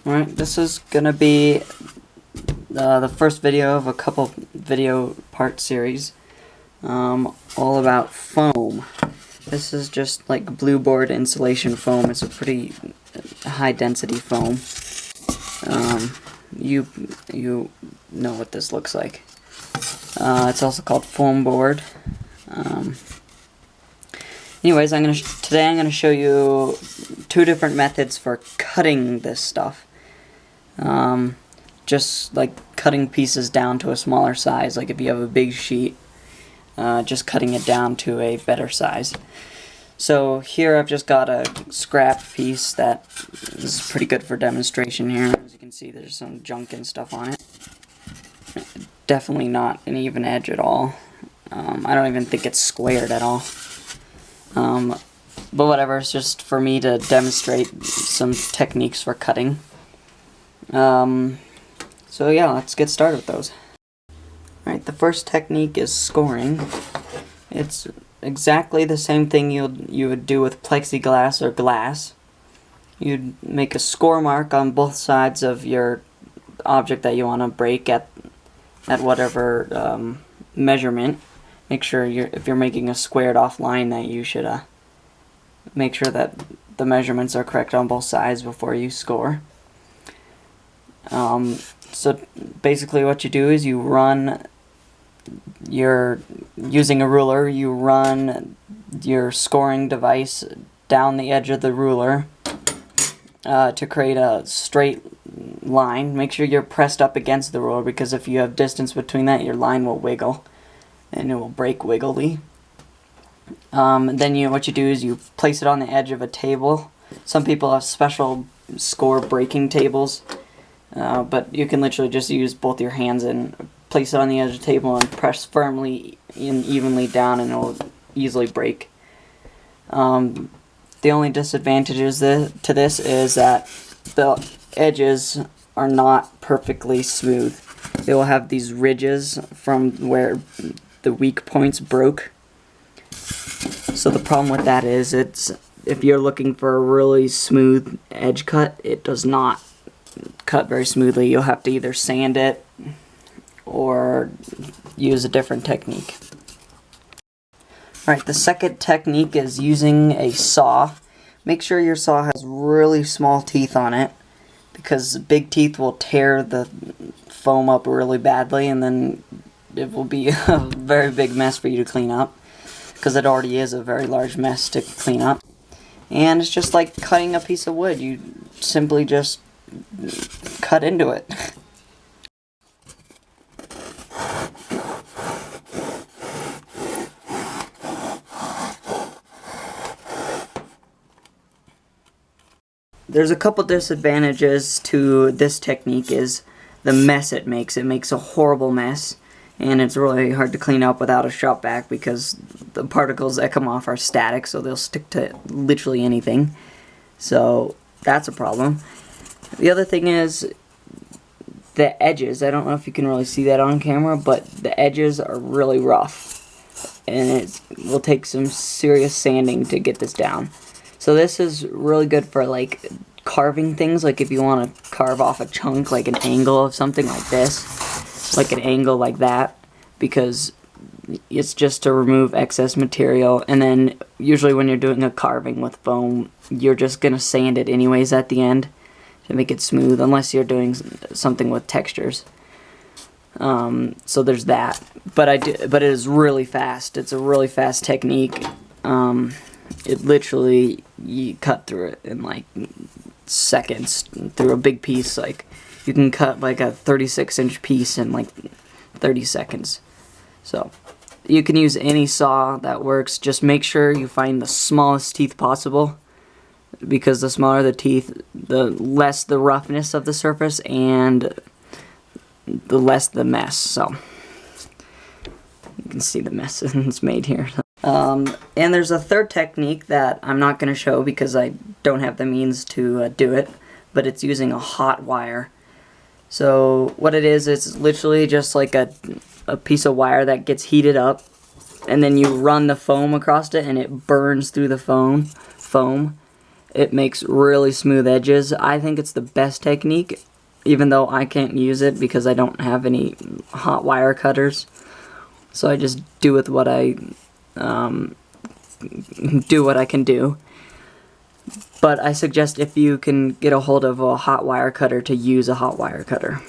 Alright, this is gonna be the first video of a couple video part series all about foam. This is just like blue board insulation foam. It's a pretty high density foam. You know what this looks like. It's also called foam board. Anyways, today I'm gonna show you two different methods for cutting this stuff. Just like cutting pieces down to a smaller size, like if you have a big sheet, just cutting it down to a better size. So here I've just got a scrap piece that is pretty good for demonstration here. As you can see, there's some junk and stuff on it. Definitely not an even edge at all. I don't even think it's squared at all. But whatever, it's just for me to demonstrate some techniques for cutting. So yeah, let's get started with those. Alright, the first technique is scoring. It's exactly the same thing you would do with plexiglass or glass. You'd make a score mark on both sides of your object that you want to break at whatever measurement. Make sure if you're making a squared off line that you should make sure that the measurements are correct on both sides before you score. So basically what you do is you run using a ruler, you run your scoring device down the edge of the ruler to create a straight line. Make sure you're pressed up against the ruler, because if you have distance between that, your line will wiggle and it will break wiggly. Then what you do is you place it on the edge of a table. Some people have special score breaking tables, but you can literally just use both your hands and place it on the edge of the table and press firmly and evenly down, and it will easily break. The only disadvantages to this is that the edges are not perfectly smooth. They will have these ridges from where the weak points broke. So the problem with that is if you're looking for a really smooth edge cut, it does not cut very smoothly. You'll have to either sand it or use a different technique. Alright, the second technique is using a saw. Make sure your saw has really small teeth on it, because big teeth will tear the foam up really badly, and then it will be a very big mess for you to clean up, because it already is a very large mess to clean up. And it's just like cutting a piece of wood. You simply just cut into it. There's a couple disadvantages to this technique. Is the mess it makes. It makes a horrible mess, and it's really hard to clean up without a shop vac, because the particles that come off are static, so they'll stick to literally anything. So that's a problem. The other thing is the edges. I don't know if you can really see that on camera, but the edges are really rough, and it will take some serious sanding to get this down. So this is really good for like carving things, like if you want to carve off a chunk, like an angle of something like this, like an angle like that, because it's just to remove excess material. And then usually when you're doing a carving with foam, you're just going to sand it anyways at the end to make it smooth, unless you're doing something with textures. So there's that. But it is really fast. It's a really fast technique. It literally, you cut through it in like seconds through a big piece. Like you can cut like a 36-inch piece in like 30 seconds. So you can use any saw that works. Just make sure you find the smallest teeth possible, because the smaller the teeth, the less the roughness of the surface and the less the mess. So you can see the mess it's made here. And there's a third technique that I'm not going to show because I don't have the means to do it, but it's using a hot wire. So what it is, it's literally just like a piece of wire that gets heated up, and then you run the foam across it, and it burns through the foam, It makes really smooth edges. I think it's the best technique, even though I can't use it because I don't have any hot wire cutters. So I just do with what I can do. But I suggest if you can get a hold of a hot wire cutter to use a hot wire cutter.